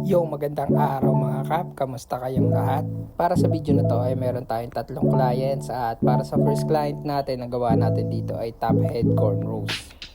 Yo, magandang araw mga kap, kamusta kayong lahat? Para sa video na to ay meron tayong tatlong clients at para sa first client natin, ang gawa natin dito ay top head cornrows.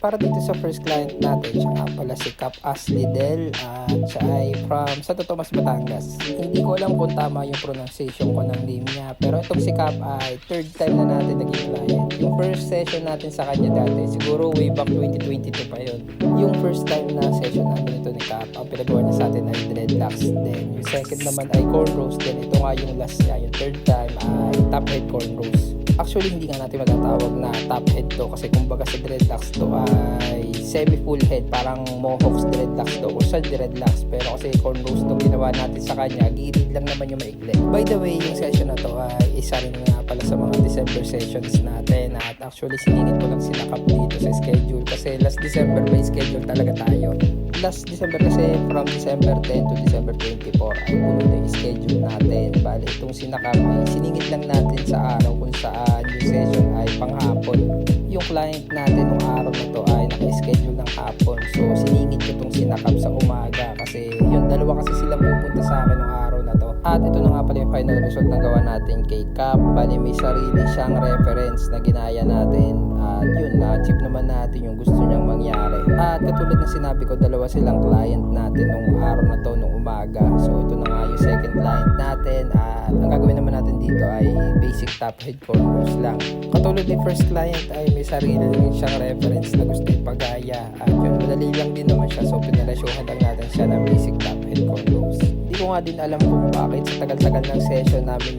Para dito sa first client natin, siya nga pala si Cap Ashley Del at siya ay from Santo Tomas, Batangas. Hindi ko alam kung tama yung pronunciation ko ng name niya, pero itong si Cap ay third time na natin naging client. Yung first session natin sa kanya dati, siguro way back 2022 pa yun. Yung first time na session natin ito ni Cap, ang pinagawa niya sa atin ay dreadlocks. Then yung second naman ay cornrows. Then ito nga yung last niya, yung third time ay top head cornrows. Actually, hindi nga natin matatawag na top head to kasi kumbaga sa dreadlocks to ay semi full head, parang mohawks dreadlocks to or sa dreadlocks, pero kasi cornrows to ginawa natin sa kanya, gilid lang naman yung maikli. By the way, yung session na to ay isa rin nga pala sa mga December sessions natin at actually siningit ko lang sila Cap dito sa schedule kasi last December may schedule talaga tayo. Last December kasi from December 10 to December 24 ay puno na yung schedule natin. Bali itong sinakap ay siningit lang natin sa araw kung saan yung session ay panghapon. Yung client natin nung araw na to ay naka-schedule ng hapon, so siningit ko itong sinakap sa umaga kasi yung dalawa kasi sila pupunta sa akin nung araw na to. At ito na nga pala yung final result na gawa natin kay Cap. Bali may sarili siyang reference na ginaya natin at yun, na-achieve naman natin yung gusto niyang mangyari. At katulad ng sinabi ko, dalawa silang client natin nung araw na to nung umaga, so ito na nga yung second client natin at ang gagawin naman natin dito ay basic top head cornrows lang. Katulad ni first client ay may sarili rin siyang reference na gusto ipagaya at yun, madali lang din naman siya, so pinarasyuhan lang natin siya ng basic top head cornrows. Hindi ko nga din alam kung bakit sa tagal-tagal ng session namin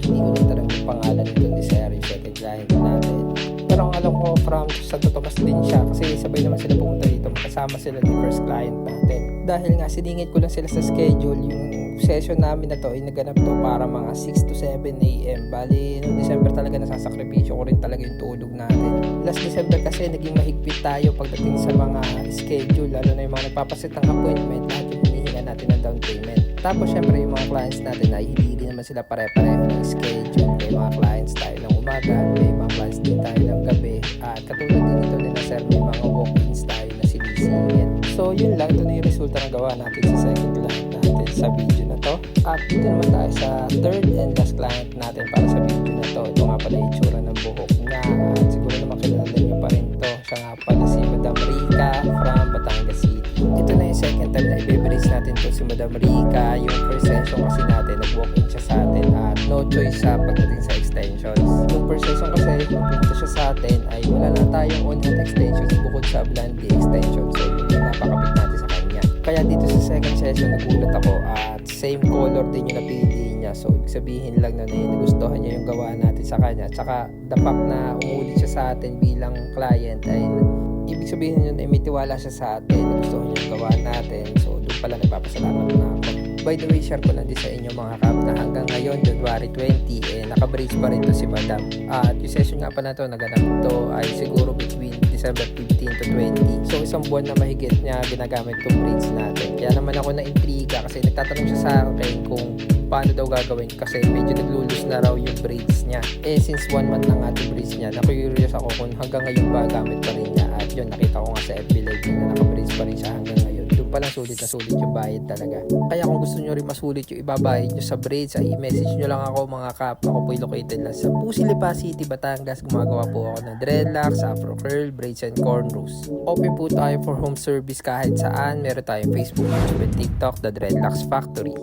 hindi ko natanong yung pangalan nito ni Sir, yung second client natin. Pero ang alam ko from Santo Tomas din siya kasi sabay naman sila pumunta dito, makasama sila ni first client natin. Dahil nga siningit ko lang sila sa schedule, yung session namin na to ay naganap to para mga 6 to 7 a.m. Bali, noong December talaga nasasakripisyo ko rin talaga yung tulog natin. Last December kasi naging mahigpit tayo pagdating sa mga schedule, lalo na yung mga nagpapasit ng appointment, lahat yung hinihinga natin ng down payment. Tapos syempre yung mga clients natin ay hindi naman sila pare-pareho ng schedule. May mga clients tayo ng umaga, may mga clients din tayo ng gabi, at katulad din ito nila sir, may mga walk-ins tayo na sinisingit. So yun lang, ito na yung resulta na gawa natin sa second client natin sa video na to. At dito naman tayo sa third and last client natin para sa video na to. Ito nga pala yung itsura ng buhok niya at siguro naman kilala nyo pa rin to. Siya nga pala si Madam Rica from Batangas City. Ito na yung second time na i-brace natin to si Madam Rica. Yung first session kasi natin nag-walk-in siya sa atin at no choice sa pagdating sa extensions. Yung first session kasi nung pumunta siya sa atin ay wala na tayong on-hand extensions bukod sa blondie extension, so yun yung napakabit natin sa kanya. Kaya dito sa second session nagulat ako at same color din yung napili niya, so ibig sabihin lang na nagustuhan niya yung gawa natin sa kanya. Tsaka the fact na umulit siya sa atin bilang client ay ibig sabihin yun ay may tiwala siya sa atin, nagustuhan niya yung gawa natin, so doon pala nagpapasalamat na ako. By the way, share ko lang din sa inyo mga kap na hanggang ngayon, January 20, naka-brace pa rin to si Madam. At yung session nga pa na to, naganap to ay siguro between December 15 to 20. So isang buwan na mahigit niya ginagamit itong braids natin. Kaya naman ako na-intriga kasi nagtatanong siya sa akin kung paano daw gagawin kasi medyo naglulus na raw yung braids niya. Since 1 month na nga yung braids niya, na-curious ako kung hanggang ngayon ba gamit pa rin niya. At yun, nakita ko nga sa FB Live na naka-braids pa rin siya hanggang ngayon. Doon palang sulit na sulit yung bayad talaga. Kaya kung gusto nyo rin masulit yung ibabayad nyo sa braids, ay i-message nyo lang ako mga kap. Ako po located lang sa Pusi, Lipa City, Batangas. Gumagawa po ako ng dreadlocks, afro curl, braids and cornrows. Open po tayo for home service kahit saan. Meron tayong Facebook, YouTube and TikTok, The Dreadlocks Factory.